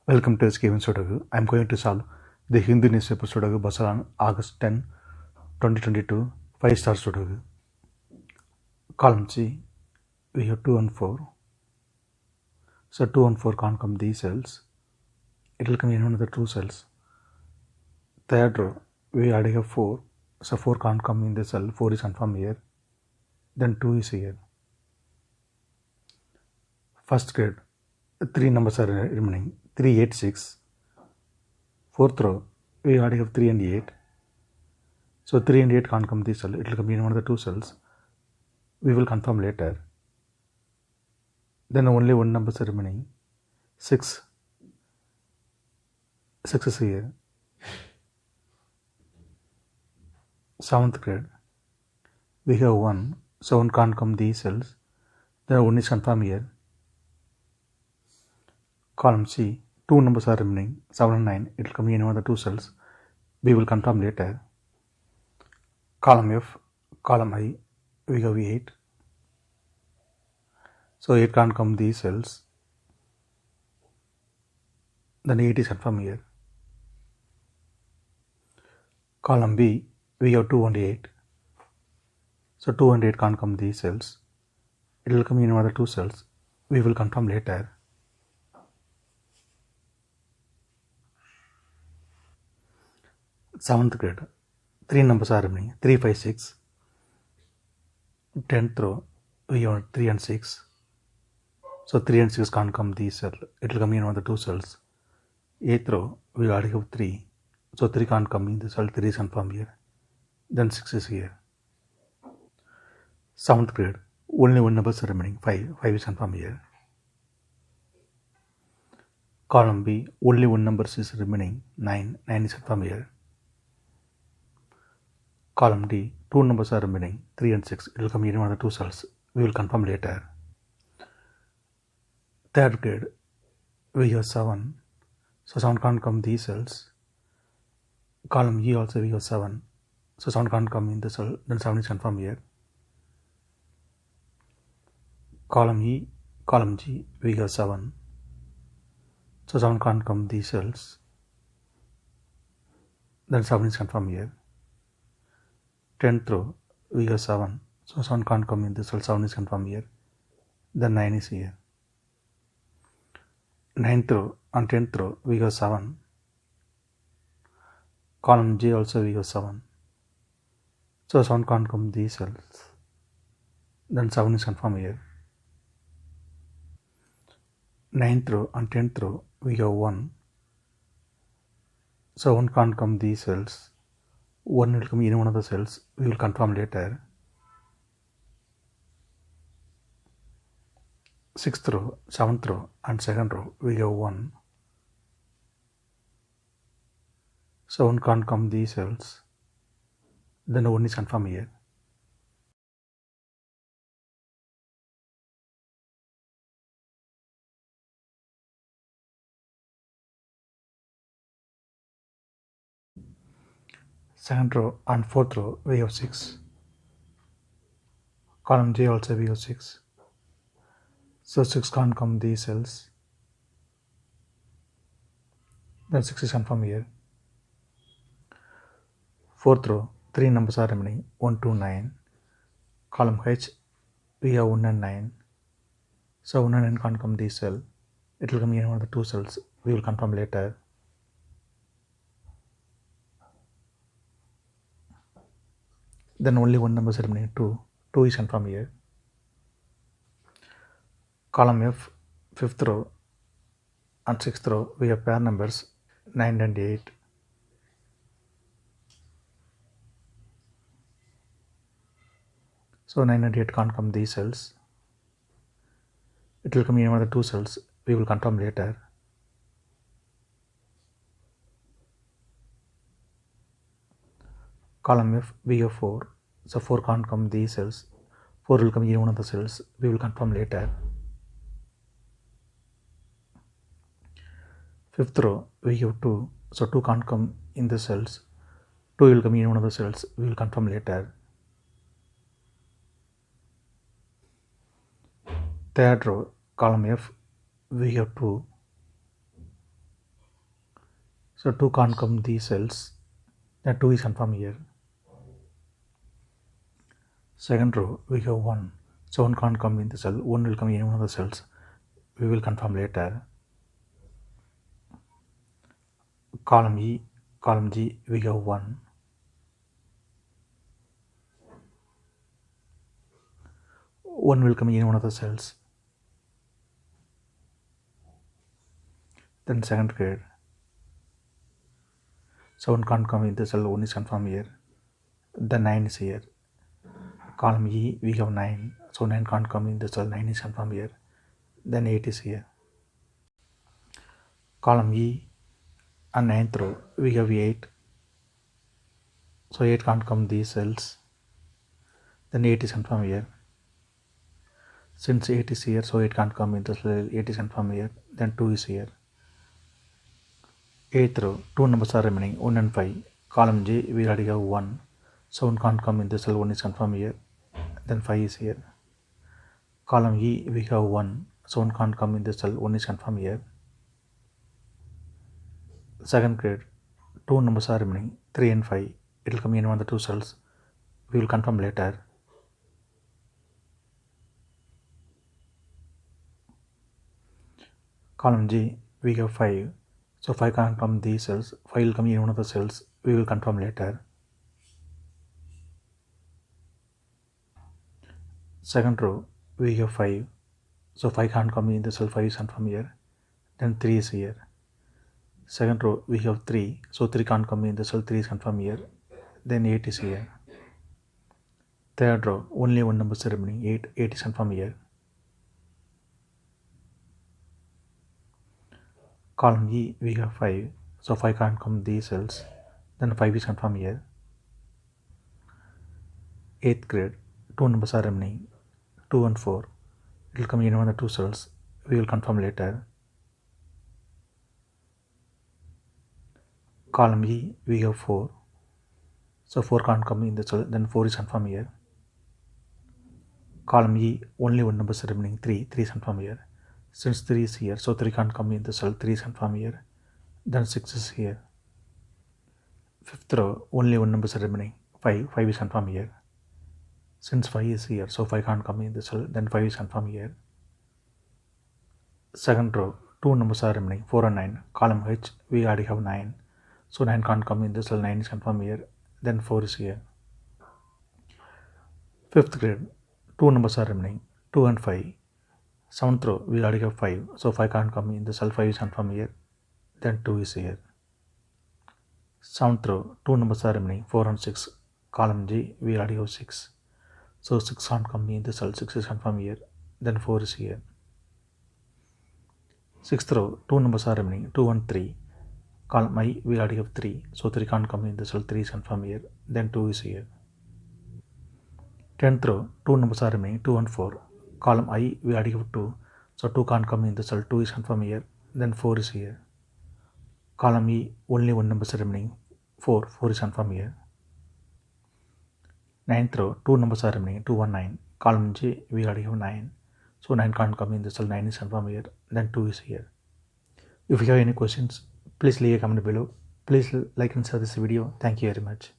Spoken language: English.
Welcome to SkVm Sudoku. I am going to solve the Hindu newspaper Sudoku based on August 10, 2022, 5-star Sudoku. Column C, we have 2 and 4. So 2 and 4 can't come these cells. It will come in one of the two cells. Third row, we already have 4. So 4 can't come in the cell. 4 is confirmed here. Then 2 is here. First grade, 3 numbers are remaining. 3, 8, 6. Fourth row, we already have 3 and 8. So 3 and 8 can't come this cell. It will come in one of the two cells. We will confirm later. Then only one number is remaining. 6. 6 is here. 7th grade. We have 1. So 1 can't come these cells. Then 1 is confirmed here. Column C. 2 numbers are remaining. 7 and 9. It will come in one of the two cells. We will confirm later. Column F. Column I. We have 8. So 8 can't come these cells. Then 8 is confirmed here. Column B, we have 2 and 8. So 2 and 8 can't come these cells. It will come in one of the two cells. We will confirm later. Seventh grade. 3 numbers are remaining. 3, 5, 6. 10th row, we have 3 and 6. So 3 and 6 can't come these cells. It will come in one of the two cells. 8th row, we already have 3. So 3 can't come in the cell. 3 is confirmed here. Then 6 is here. 7th grade, only one number is remaining. 5. 5 is confirmed here. Column B, only one number is remaining. 9. 9 is confirmed here. Column D, 2 numbers are remaining. 3 and 6. It will come in one of the two cells. We will confirm later. Third grade, we have 7. So 7 can't come these cells. Column E also we have 7. So 7 can't come in the cell. Then 7 is confirmed here. Column E, column G, we have 7. So 7 can't come these cells. Then 7 is confirmed here. 10th row, we have 7. So 7 can't come in the cell. 7 is confirmed here. Then 9 is here. 9th row and 10th row, we have 7. Column J also we have 7. So 7 can't come these cells. Then 7 is confirmed here. 9th row and 10th row, we have 1. So 1 can't come these cells. 1 will come in one of the cells. We will confirm later. 6th row, 7th row and 2nd row, we have 1. So 1 can't come these cells. Then 1 is confirmed here. Second row and 4th row, we have 6. Column J also we have 6. So 6 can't come these cells. Then 6 is confirmed here. 4th row, 3 numbers are remaining. 1, 2, 9. Column H, we have 1 and 9. So 1 and 9 can't come this cell. It will come in one of the two cells. We will confirm later. Then only one number is remaining. 2. 2 is confirmed here. Column F, 5th row and 6th row, we have pair numbers 9 and 8. So 9 and 8 can't come these cells. It will come in one of the two cells. We will confirm later. Column F, we have 4. So 4 can't come these cells. 4 will come in one of the cells. We will confirm later. 5th row, we have 2. So 2 can't come in the cells. 2 will come in one of the cells. We will confirm later. Third row, column F, we have 2. So 2 can't come these cells, then 2 is confirmed here. Second row, we have 1. So 1 can't come in the cell, 1 will come in any one of the cells. We will confirm later. Column E, column G, we have 1. One will come in any one of the cells. Then second grade. So 1 can't come in the cell, 1 is confirmed here. Then 9 is here. Column E, we have 9. So 9 can't come in the cell, 9 is confirmed here. Then 8 is here. Column E and 9th row, we have 8. So 8 can't come these cells. Then 8 is confirmed here. Since 8 is here, so 8 can't come in the cell, 8 is confirmed here. Then 2 is here. 8th row, 2 numbers are remaining, 1 and 5. Column J, we already have 1. So 1 can't come in the cell, 1 is confirmed here. Then 5 is here. Column E, we have 1. So 1 can't come in the cell, 1 is confirmed here. Second grade, 2 numbers are remaining, 3 and 5. It will come in one of the 2 cells. We will confirm later. Column G, we have 5. So 5 can't come these cells. 5 will come in one of the cells. We will confirm later. Second row, we have 5. So 5 can't come in the cell, 5 is confirmed here. Then 3 is here. Second row, we have 3. So 3 can't come in the cell, 3 is confirmed here. Then 8 is here. Third row, only one number is remaining, 8. 8 is confirmed here. Column E, we have 5. So 5 can't come these cells. Then 5 is confirmed here. 8th grade, 2 numbers are remaining, 2 and 4. It will come in one of the 2 cells. We will confirm later. Column E, we have 4. So 4 can't come in the cell, then 4 is confirmed here. Column E, only one number is remaining, 3. 3 is confirmed here. Since 3 is here, so 3 can't come in the cell, 3 is confirmed here. Then 6 is here. Fifth row, only one number is remaining, 5. 5 is confirmed here. Since 5 is here, so 5 can't come in the cell, then 5 is confirmed here. Second row, 2 numbers are remaining, 4 and 9. Column H, we already have 9. So 9 can't come in the cell, 9 is confirmed here. Then 4 is here. 5th grade, 2 numbers are remaining, 2 and 5. 7th row, we already have 5. So 5 can't come in the cell, 5 is confirmed here. Then 2 is here. 7th row, 2 numbers are remaining, 4 and 6. Column G, we already have 6. So 6 can't come in the cell, 6 is confirmed here. Then 4 is here. 6th row, 2 numbers are remaining, 2 and 3. Column I, we already have 3. So 3 can't come in the cell, 3 is confirmed here. Then 2 is here. 10th row, 2 numbers are remaining, 2 and 4. Column I, we already have 2. So 2 can't come in the cell, 2 is confirmed here. Then 4 is here. Column E, only one number is remaining, 4. 4 is confirmed here. 9th row, 2 numbers are remaining, 2 and 9. Column J, we already have 9. So 9 can't come in the cell, 9 is confirmed here. Then 2 is here. If you have any questions, please leave a comment below. Please like and share this video. Thank you very much.